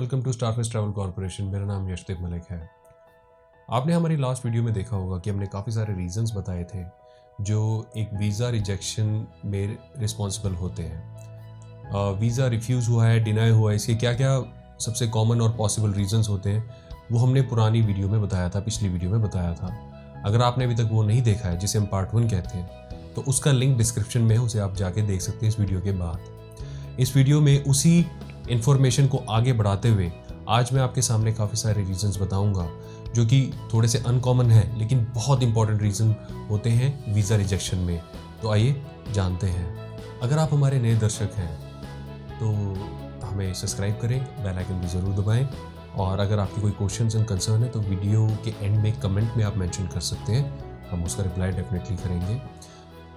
Welcome to Starfish Travel Corporation. मेरा नाम यशदीप मलिक है। आपने हमारी लास्ट वीडियो में देखा होगा कि हमने काफ़ी सारे रीजंस बताए थे जो एक वीज़ा रिजेक्शन में रिस्पॉन्सिबल होते हैं। वीज़ा रिफ्यूज़ हुआ है, डिनाई हुआ है, इसके क्या क्या सबसे कॉमन और पॉसिबल रीजंस होते हैं वो हमने पुरानी वीडियो में बताया था, पिछली वीडियो में बताया था। अगर आपने अभी तक वो नहीं देखा है, जिसे हम पार्ट 1 कहते हैं, तो उसका लिंक डिस्क्रिप्शन में है, उसे आप जाके देख सकते हैं इस वीडियो के बाद। इस वीडियो में उसी इन्फॉर्मेशन को आगे बढ़ाते हुए आज मैं आपके सामने काफ़ी सारे रीजंस बताऊंगा जो कि थोड़े से अनकॉमन हैं लेकिन बहुत इंपॉर्टेंट रीज़न होते हैं वीज़ा रिजेक्शन में। तो आइए जानते हैं। अगर आप हमारे नए दर्शक हैं तो हमें सब्सक्राइब करें, बेल आइकन भी ज़रूर दबाएं, और अगर आपकी कोई क्वेश्चंस एंड कंसर्न है तो वीडियो के एंड में कमेंट में आप मेंशन कर सकते हैं, हम उसका रिप्लाई डेफिनेटली करेंगे।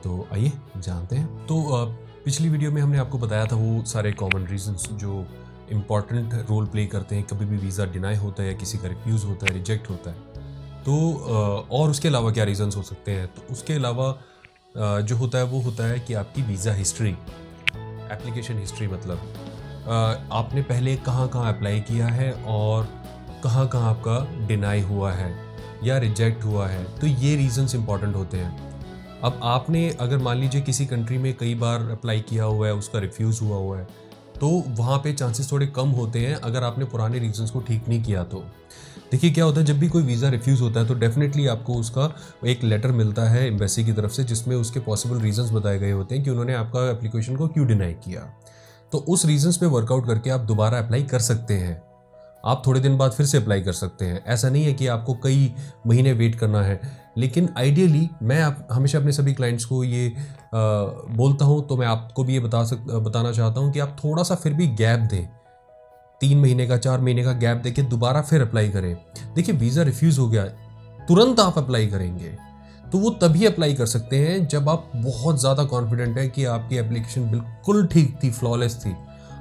तो आइए जानते हैं। तो पिछली वीडियो में हमने आपको बताया था वो सारे कॉमन रीजंस जो इम्पॉर्टेंट रोल प्ले करते हैं कभी भी वीज़ा डिनाई होता है या किसी का रिफ्यूज़ होता है, रिजेक्ट होता है। तो और उसके अलावा क्या रीजंस हो सकते हैं, तो उसके अलावा जो होता है वो होता है कि आपकी वीज़ा हिस्ट्री, एप्लीकेशन हिस्ट्री, मतलब आपने पहले कहाँ कहाँ अप्लाई किया है और कहाँ कहाँ आपका डिनाई हुआ है या रिजेक्ट हुआ है। तो ये रीजंस इंपॉर्टेंट होते हैं। अब आपने अगर मान लीजिए किसी कंट्री में कई बार अप्लाई किया हुआ है, उसका रिफ्यूज़ हुआ है, तो वहाँ पे चांसेस थोड़े कम होते हैं अगर आपने पुराने रीजंस को ठीक नहीं किया। तो देखिए क्या होता है, जब भी कोई वीज़ा रिफ्यूज़ होता है तो डेफिनेटली आपको उसका एक लेटर मिलता है एम्बेसी की तरफ से जिसमें उसके पॉसिबल रीजंस बताए गए होते हैं कि उन्होंने आपका एप्लीकेशन को क्यों डिनाई किया। तो उस रीजंस पे वर्कआउट करके आप दोबारा अप्लाई कर सकते हैं। आप थोड़े दिन बाद फिर से अप्लाई कर सकते हैं। ऐसा नहीं है कि आपको कई महीने वेट करना है, लेकिन आइडियली मैं हमेशा अपने सभी क्लाइंट्स को ये बोलता हूँ, तो मैं आपको भी ये बताना चाहता हूँ कि आप थोड़ा सा फिर भी गैप दें, 3 महीने का 4 महीने का गैप देके दोबारा फिर अप्लाई करें। देखिए वीज़ा रिफ्यूज़ हो गया, तुरंत आप अप्लाई करेंगे तो वो तभी अप्लाई कर सकते हैं जब आप बहुत ज़्यादा कॉन्फिडेंट है कि आपकी एप्लीकेशन बिल्कुल ठीक थी, फ्लॉलेस थी,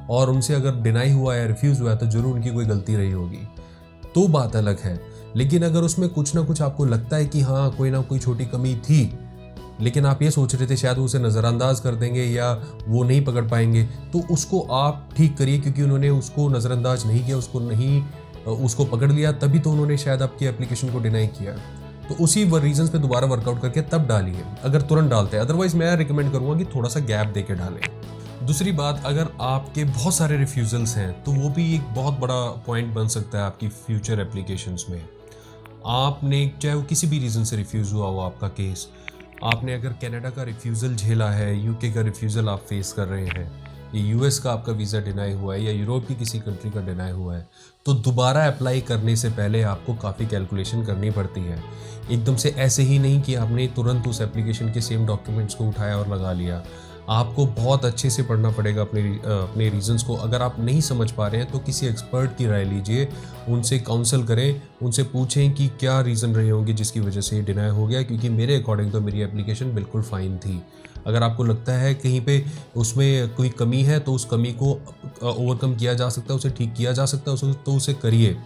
और उनसे अगर डिनाई हुआ है, रिफ्यूज़ हुआ है, तो ज़रूर उनकी कोई गलती रही होगी, तो बात अलग है। लेकिन अगर उसमें कुछ ना कुछ आपको लगता है कि हाँ कोई ना कोई छोटी कमी थी, लेकिन आप ये सोच रहे थे शायद उसे नज़रअंदाज कर देंगे या वो नहीं पकड़ पाएंगे, तो उसको आप ठीक करिए, क्योंकि उन्होंने उसको नज़रअंदाज नहीं किया, उसको पकड़ लिया, तभी तो उन्होंने शायद आपकी एप्लीकेशन को डिनाई किया। तो उसी रीजंस पे दोबारा वर्कआउट करके तब डालिए, अगर तुरंत डालते हैं। अदरवाइज मैं रिकमेंड करूँगा कि थोड़ा सा गैप दे के डालें। दूसरी बात, अगर आपके बहुत सारे रिफ्यूज़ल्स हैं तो वो भी एक बहुत बड़ा पॉइंट बन सकता है आपकी फ्यूचर एप्लीकेशंस में। आपने चाहे वो किसी भी रीज़न से रिफ्यूज़ हुआ हो आपका केस, आपने अगर कनाडा का रिफ्यूज़ल झेला है, यूके का रिफ्यूज़ल आप फेस कर रहे हैं, या यूएस का आपका वीज़ा डिनाई हुआ है, या यूरोप की किसी कंट्री का डिनाई हुआ है, तो दोबारा अप्लाई करने से पहले आपको काफ़ी कैलकुलेशन करनी पड़ती है। एकदम से ऐसे ही नहीं कि आपने तुरंत उस एप्लीकेशन के सेम डॉक्यूमेंट्स को उठाया और लगा लिया। आपको बहुत अच्छे से पढ़ना पड़ेगा अपने रीजंस को। अगर आप नहीं समझ पा रहे हैं तो किसी एक्सपर्ट की राय लीजिए, उनसे काउंसल करें, उनसे पूछें कि क्या रीज़न रहे होंगे जिसकी वजह से ये डिनाई हो गया, क्योंकि मेरे अकॉर्डिंग तो मेरी एप्लीकेशन बिल्कुल फ़ाइन थी। अगर आपको लगता है कहीं पे उसमें कोई कमी है तो उस कमी को ओवरकम किया जा सकता है, उसे ठीक किया जा सकता है, तो उसे करिए।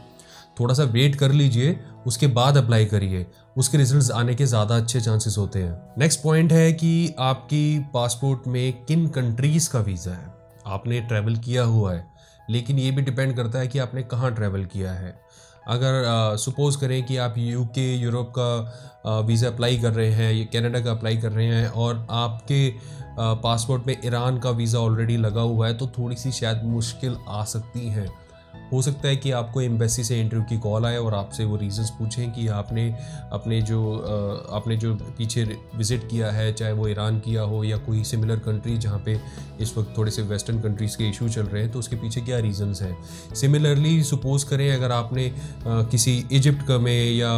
थोड़ा सा वेट कर लीजिए, उसके बाद अप्लाई करिए, उसके रिजल्ट्स आने के ज़्यादा अच्छे चांसेस होते हैं। नेक्स्ट पॉइंट है कि आपकी पासपोर्ट में किन कंट्रीज़ का वीज़ा है, आपने ट्रैवल किया हुआ है, लेकिन ये भी डिपेंड करता है कि आपने कहाँ ट्रैवल किया है। अगर सपोज़ करें कि आप यूके, यूरोप का वीज़ा अप्लाई कर रहे हैं, या कनाडा का अप्लाई कर रहे हैं, और आपके पासपोर्ट में ईरान का वीज़ा ऑलरेडी लगा हुआ है, तो थोड़ी सी शायद मुश्किल आ सकती है। हो सकता है कि आपको एम्बेसी से इंटरव्यू की कॉल आए और आपसे वो रीजंस पूछें कि आपने जो पीछे विज़िट किया है, चाहे वो ईरान किया हो या कोई सिमिलर कंट्री जहाँ पे इस वक्त थोड़े से वेस्टर्न कंट्रीज़ के इशू चल रहे हैं, तो उसके पीछे क्या रीजंस हैं। सिमिलरली सपोज़ करें अगर आपने किसी इजिप्ट में या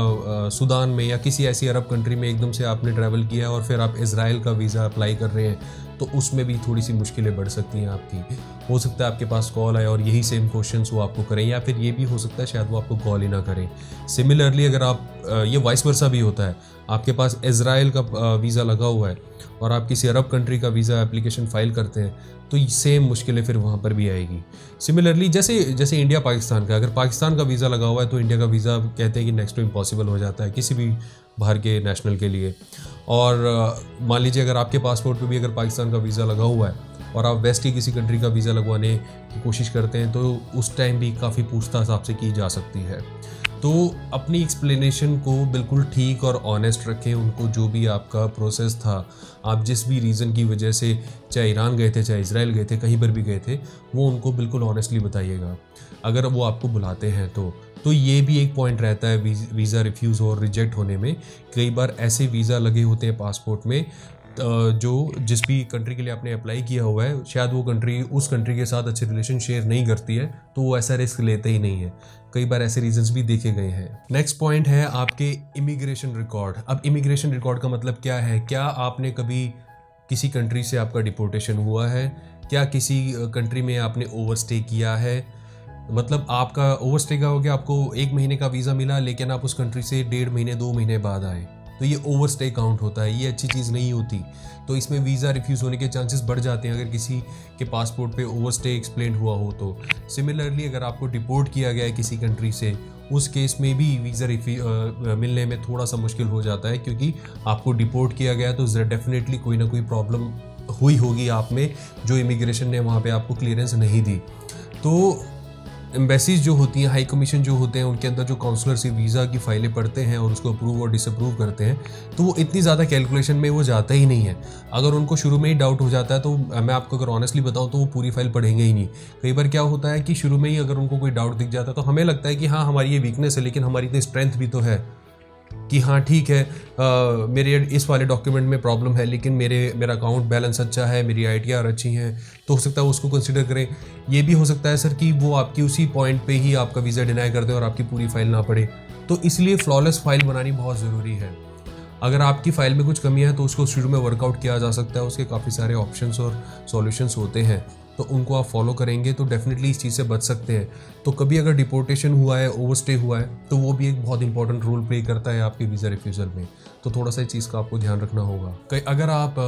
सूडान में या किसी ऐसी अरब कंट्री में एकदम से आपने ट्रैवल किया और फिर आप इज़राइल का वीज़ा अप्लाई कर रहे हैं, तो उसमें भी थोड़ी सी मुश्किलें बढ़ सकती हैं आपकी। हो सकता है आपके पास कॉल आए और यही सेम क्वेश्चंस वो आपको करें, या फिर ये भी हो सकता है शायद वो आपको कॉल ही ना करें। सिमिलरली अगर आप ये वाइस वर्सा भी होता है, आपके पास इज़राइल का वीज़ा लगा हुआ है और आप किसी अरब कंट्री का वीज़ा एप्लीकेशन फ़ाइल करते हैं, तो सेम मुश्किलें फिर वहाँ पर भी आएगी। सिमिलरली जैसे इंडिया पाकिस्तान का, अगर पाकिस्तान का वीज़ा लगा हुआ है तो इंडिया का वीज़ा कहते हैं कि नेक्स्ट टू इम्पॉसिबल हो जाता है किसी भी बाहर के नेशनल के लिए। और मान लीजिए अगर आपके पासपोर्ट पे भी अगर पाकिस्तान का वीज़ा लगा हुआ है और आप वेस्ट की किसी कंट्री का वीज़ा लगवाने की कोशिश करते हैं तो उस टाइम भी काफ़ी पूछताछ आपसे की जा सकती है। तो अपनी एक्सप्लेनेशन को बिल्कुल ठीक और ऑनेस्ट रखें। उनको जो भी आपका प्रोसेस था, आप जिस भी रीज़न की वजह से चाहे ईरान गए थे, चाहे इजराइल गए थे, कहीं पर भी गए थे, वो उनको बिल्कुल ऑनेस्टली बताइएगा अगर वो आपको बुलाते हैं तो ये भी एक पॉइंट रहता है वीज़ा रिफ्यूज़ और रिजेक्ट होने में। कई बार ऐसे वीज़ा लगे होते हैं पासपोर्ट में जो जिस भी कंट्री के लिए आपने अप्लाई किया हुआ है, शायद वो कंट्री उस कंट्री के साथ अच्छे रिलेशन शेयर नहीं करती है, तो वो ऐसा रिस्क लेते ही नहीं है। कई बार ऐसे रीजंस भी देखे गए हैं। नेक्स्ट पॉइंट है आपके इमिग्रेशन रिकॉर्ड। अब इमिग्रेशन रिकॉर्ड का मतलब क्या है? क्या आपने कभी किसी कंट्री से आपका डिपोर्टेशन हुआ है? क्या किसी कंट्री में आपने ओवरस्टे किया है? मतलब आपका ओवरस्टे का हो गया, आपको 1 महीने का वीज़ा मिला लेकिन आप उस कंट्री से 1.5 महीने 2 महीने बाद आए, तो ये ओवरस्टे काउंट होता है। ये अच्छी चीज़ नहीं होती, तो इसमें वीज़ा रिफ्यूज़ होने के चांसेस बढ़ जाते हैं अगर किसी के पासपोर्ट पे ओवरस्टे एक्सप्लेन हुआ हो तो। सिमिलरली अगर आपको डिपोर्ट किया गया है किसी कंट्री से, उस केस में भी वीज़ा मिलने में थोड़ा सा मुश्किल हो जाता है, क्योंकि आपको डिपोर्ट किया गया तो डेफिनेटली कोई ना कोई प्रॉब्लम हुई होगी आप में, जो इमिग्रेशन ने वहाँ पे आपको क्लियरेंस नहीं दी। तो एम्बेसीज जो होती हैं, हाई कमीशन जो होते हैं, उनके अंदर जो काउंसलर से वीज़ा की फाइलें पढ़ते हैं और उसको अप्रूव और डिसअप्रूव करते हैं, तो वो इतनी ज़्यादा कैलकुलेशन में वो जाता ही नहीं है। अगर उनको शुरू में ही डाउट हो जाता है तो मैं आपको अगर ऑनेस्टली बताऊं तो वो पूरी फाइल पढ़ेंगे ही नहीं। कई बार क्या होता है कि शुरू में ही अगर उनको कोई डाउट दिख जाता है तो हमें लगता है कि हाँ हमारी ये वीकनेस है, लेकिन हमारी इतनी स्ट्रेंथ भी तो है कि हाँ ठीक है, मेरे इस वाले डॉक्यूमेंट में प्रॉब्लम है लेकिन मेरा अकाउंट बैलेंस अच्छा है, मेरी ITR अच्छी हैं, तो हो सकता है उसको कंसिडर करें। ये भी हो सकता है सर कि वो आपकी उसी पॉइंट पे ही आपका वीज़ा डिनाई कर दे और आपकी पूरी फाइल ना पड़े। तो इसलिए फ्लॉलेस फाइल बनानी बहुत ज़रूरी है। अगर आपकी फ़ाइल में कुछ कमी है तो उसको शुरू में वर्कआउट किया जा सकता है, उसके काफ़ी सारे ऑप्शंस और सॉल्यूशंस होते हैं, तो उनको आप फॉलो करेंगे तो डेफिनेटली इस चीज़ से बच सकते हैं। तो कभी अगर डिपोर्टेशन हुआ है, ओवरस्टे हुआ है, तो वो भी एक बहुत इंपॉर्टेंट रोल प्ले करता है आपके वीज़ा रिफ्यूज़ल में। तो थोड़ा सा इस चीज़ का आपको ध्यान रखना होगा। अगर आप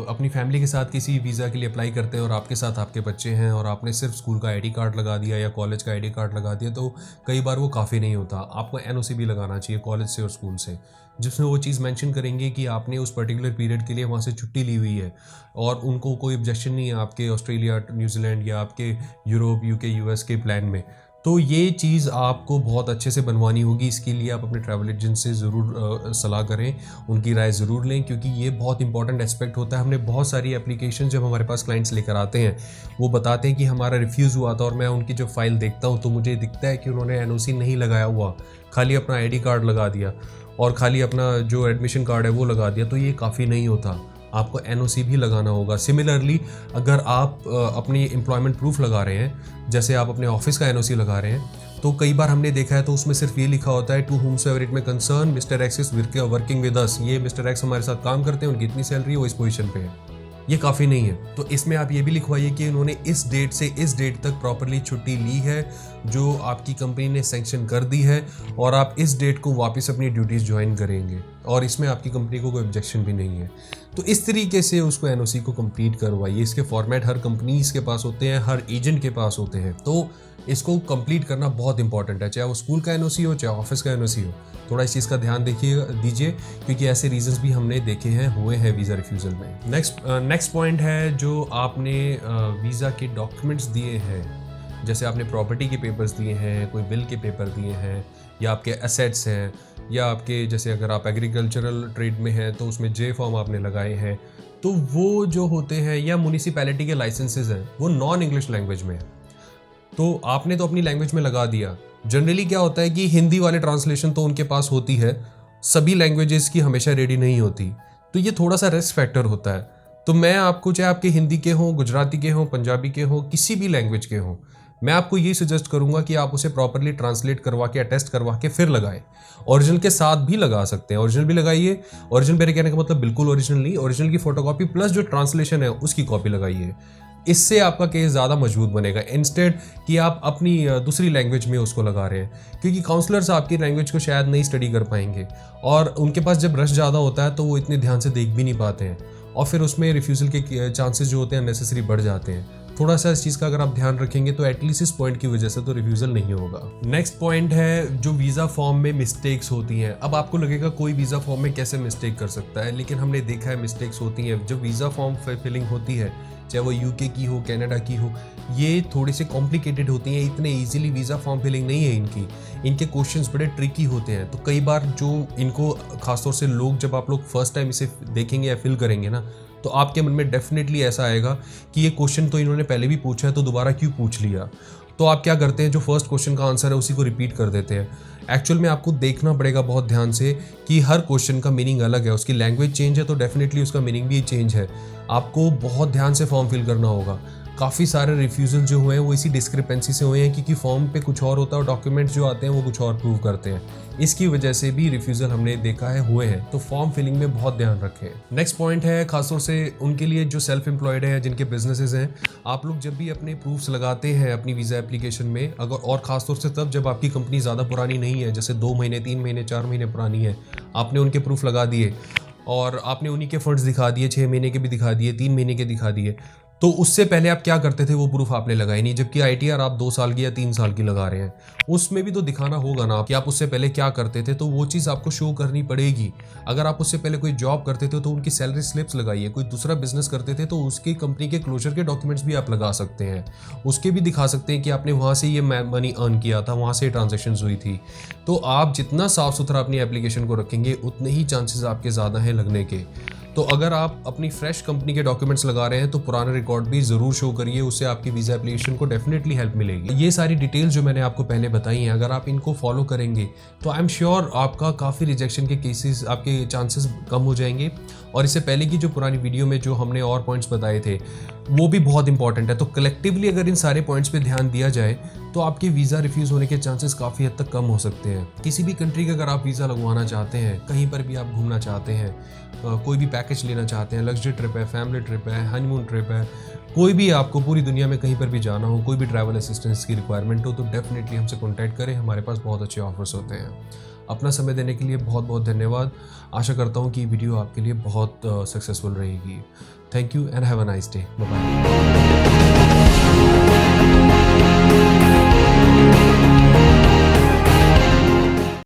अपनी फैमिली के साथ किसी वीज़ा के लिए अप्लाई करते हैं और आपके साथ आपके बच्चे हैं और आपने सिर्फ स्कूल का ID कार्ड लगा दिया या कॉलेज का ID कार्ड लगा दिया, तो कई बार वो काफ़ी नहीं होता। आपको NOC भी लगाना चाहिए कॉलेज से और स्कूल से, जिसमें वो चीज़ मेंशन करेंगे कि आपने उस पर्टिकुलर पीरियड के लिए वहाँ से छुट्टी ली हुई है और उनको कोई ऑब्जेक्शन नहीं है आपके ऑस्ट्रेलिया, न्यूजीलैंड या आपके यूरोप, UK, US के प्लान में। तो ये चीज़ आपको बहुत अच्छे से बनवानी होगी। इसके लिए आप अपने ट्रैवल एजेंट से ज़रूर सलाह करें, उनकी राय ज़रूर लें, क्योंकि ये बहुत इंपॉर्टेंट एस्पेक्ट होता है। हमने बहुत सारी एप्लीकेशन जब हमारे पास क्लाइंट्स लेकर आते हैं, वो बताते हैं कि हमारा रिफ्यूज़ हुआ था और मैं उनकी जो फाइल देखता हूँ तो मुझे दिखता है कि उन्होंने NOC नहीं लगाया हुआ, खाली अपना ID कार्ड लगा दिया और खाली अपना जो एडमिशन कार्ड है वो लगा दिया। तो ये काफ़ी नहीं होता, आपको NOC भी लगाना होगा। सिमिलरली अगर आप अपनी एम्प्लॉयमेंट प्रूफ लगा रहे हैं, जैसे आप अपने ऑफिस का NOC लगा रहे हैं, तो कई बार हमने देखा है तो उसमें सिर्फ ये लिखा होता है to whomsoever it may concern mister X is working with us. ये मिस्टर एक्स हमारे साथ काम करते हैं, उनकी इतनी सैलरी वो इस पोजीशन पे है। ये काफ़ी नहीं है। तो इसमें आप ये भी लिखवाइए कि उन्होंने इस डेट से इस डेट तक प्रॉपरली छुट्टी ली है जो आपकी कंपनी ने सैंक्शन कर दी है, और आप इस डेट को वापस अपनी ड्यूटीज़ ज्वाइन करेंगे और इसमें आपकी कंपनी को कोई ऑब्जेक्शन भी नहीं है। तो इस तरीके से उसको NOC को कंप्लीट करवाइए। इसके फॉर्मेट हर कंपनीज के पास होते हैं, हर एजेंट के पास होते हैं, तो इसको कंप्लीट करना बहुत इंपॉर्टेंट है, चाहे वो स्कूल का NOC हो, चाहे ऑफिस का NOC हो। थोड़ा इस चीज़ का ध्यान दीजिए, क्योंकि ऐसे रीजंस भी हमने देखे हैं, हुए हैं वीज़ा रिफ्यूज़ल में। नेक्स्ट पॉइंट है, जो आपने वीज़ा के डॉक्यूमेंट्स दिए हैं, जैसे आपने प्रॉपर्टी के पेपर्स दिए हैं, कोई बिल के पेपर दिए हैं, या आपके एसेट्स हैं, या आपके जैसे अगर आप एग्रीकल्चरल ट्रेड में हैं तो उसमें J फॉर्म आपने लगाए हैं, तो वो जो होते हैं, या म्यूनिसिपैलिटी के लाइसेंसेस हैं, वो नॉन इंग्लिश लैंग्वेज में है, तो आपने तो अपनी लैंग्वेज में लगा दिया। जनरली क्या होता है कि हिंदी वाले ट्रांसलेशन तो उनके पास होती है, सभी लैंग्वेजेस की हमेशा रेडी नहीं होती, तो ये थोड़ा सा रिस्क फैक्टर होता है। तो मैं आपको, चाहे आपके हिंदी के हों, गुजराती के हों, पंजाबी के हों, किसी भी लैंग्वेज के हों, मैं आपको ये सजेस्ट करूंगा कि आप उसे प्रॉपरली ट्रांसलेट करवा के, अटेस्ट करवा के फिर लगाएं। ओरिजिनल के साथ भी लगा सकते हैं, ओरिजिनल भी लगाइए। ओरिजिनल मेरे कहने का मतलब बिल्कुल ओरिजिनल नहीं, ओरिजिनल की फोटोकॉपी प्लस जो ट्रांसलेशन है उसकी कॉपी लगाइए। इससे आपका केस ज़्यादा मजबूत बनेगा, इंस्टेड कि आप अपनी दूसरी लैंग्वेज में उसको लगा रहे हैं, क्योंकि काउंसलर्स आपकी लैंग्वेज को शायद नहीं स्टडी कर पाएंगे और उनके पास जब रश ज़्यादा होता है तो वो इतने ध्यान से देख भी नहीं पाते हैं, और फिर उसमें रिफ्यूज़ल के चांसेस जो होते हैं नेसेसरी बढ़ जाते हैं। थोड़ा सा इस चीज़ का अगर आप ध्यान रखेंगे तो एटलीस्ट इस पॉइंट की वजह से तो रिफ्यूज़ल नहीं होगा। नेक्स्ट पॉइंट है जो वीज़ा फॉर्म में मिस्टेक्स होती हैं। अब आपको लगेगा कोई वीज़ा फॉर्म में कैसे मिस्टेक कर सकता है, लेकिन हमने देखा है मिस्टेक्स होती हैं। जब वीज़ा फॉर्म फिलिंग होती है, चाहे वो यूके की हो, कनाडा की हो, ये थोड़ी सी कॉम्प्लिकेटेड होती हैं। इतने इजीली वीज़ा फॉर्म फिलिंग नहीं है इनके क्वेश्चंस बड़े ट्रिकी होते हैं। तो कई बार जो इनको खासतौर से लोग, जब आप लोग फर्स्ट टाइम इसे देखेंगे या फिल करेंगे ना, तो आपके मन में डेफिनेटली ऐसा आएगा कि ये क्वेश्चन तो इन्होंने पहले भी पूछा है, तो दोबारा क्यों पूछ लिया। तो आप क्या करते हैं, जो फर्स्ट क्वेश्चन का आंसर है उसी को रिपीट कर देते हैं। एक्चुअल में आपको देखना पड़ेगा बहुत ध्यान से कि हर क्वेश्चन का मीनिंग अलग है। उसकी लैंग्वेज चेंज है तो डेफिनेटली उसका मीनिंग भी चेंज है। आपको बहुत ध्यान से फॉर्म फिल करना होगा। काफ़ी सारे रिफ्यूज़ल जो हुए हैं वो इसी डिस्क्रिपेंसी से हुए हैं, क्योंकि फॉर्म पे कुछ और होता है और डॉक्यूमेंट्स जो आते हैं वो कुछ और प्रूव करते हैं। इसकी वजह से भी रिफ्यूज़ल हमने देखा है हुए हैं। तो फॉर्म फिलिंग में बहुत ध्यान रखें। नेक्स्ट पॉइंट है खासतौर से उनके लिए जो सेल्फ एम्प्लॉयड है, जिनके बिजनेसेस हैं। आप लोग जब भी अपने प्रूफ्स लगाते हैं अपनी वीज़ा एप्लीकेशन में, अगर और ख़ासतौर से तब जब आपकी कंपनी ज़्यादा पुरानी नहीं है, जैसे 2 महीने 3 महीने 4 महीने पुरानी है, आपने उनके प्रूफ लगा दिए और आपने उन्हीं के फंड्स दिखा दिए, 6 महीने के भी दिखा दिए, 3 महीने के दिखा दिए, तो उससे पहले आप क्या करते थे वो प्रूफ आपने लगाई नहीं। जबकि ITR आप 2 साल की या 3 साल की लगा रहे हैं, उसमें भी तो दिखाना होगा ना कि आप उससे पहले क्या करते थे। तो वो चीज़ आपको शो करनी पड़ेगी। अगर आप उससे पहले कोई जॉब करते थे तो उनकी सैलरी स्लिप्स लगाइए। कोई दूसरा बिजनेस करते थे तो उसकी कंपनी के क्लोजर के डॉक्यूमेंट्स भी आप लगा सकते हैं। उसके भी दिखा सकते हैं कि आपने वहाँ से ये मनी अर्न किया था, वहाँ से ट्रांजेक्शन हुई थी। तो आप जितना साफ सुथरा अपनी एप्लीकेशन को रखेंगे उतने ही चांसेस आपके ज़्यादा हैं लगने के। तो अगर आप अपनी फ्रेश कंपनी के डॉक्यूमेंट्स लगा रहे हैं तो पुराने रिकॉर्ड भी ज़रूर शो करिए, उससे आपकी वीज़ा एप्लीकेशन को डेफिनेटली हेल्प मिलेगी। ये सारी डिटेल्स जो मैंने आपको पहले बताई हैं, अगर आप इनको फॉलो करेंगे तो आई एम श्योर आपका काफ़ी रिजेक्शन के केसेस, आपके चांसेस कम हो जाएंगे। और इससे पहले की जो पुरानी वीडियो में जो हमने और पॉइंट्स बताए थे वो भी बहुत इंपॉर्टेंट है। तो कलेक्टिवली अगर इन सारे पॉइंट्स पे ध्यान दिया जाए तो आपके वीज़ा रिफ्यूज़ होने के चांसेस काफ़ी हद तक कम हो सकते हैं। किसी भी कंट्री का अगर आप वीज़ा लगवाना चाहते हैं, कहीं पर भी आप घूमना चाहते हैं, कोई भी पैकेज लेना चाहते हैं, लग्जरी ट्रिप है, फैमिली ट्रिप है, हनीमून ट्रिप है, कोई भी आपको पूरी दुनिया में कहीं पर भी जाना हो, कोई भी ट्रैवल असिस्टेंस की रिक्वायरमेंट हो, तो डेफिनेटली हमसे कॉन्टैक्ट करें। हमारे पास बहुत अच्छे ऑफर्स होते हैं। अपना समय देने के लिए बहुत बहुत धन्यवाद। आशा करता हूँ कि वीडियो आपके लिए बहुत सक्सेसफुल रहेगी। Thank you and have a nice day. Bye bye.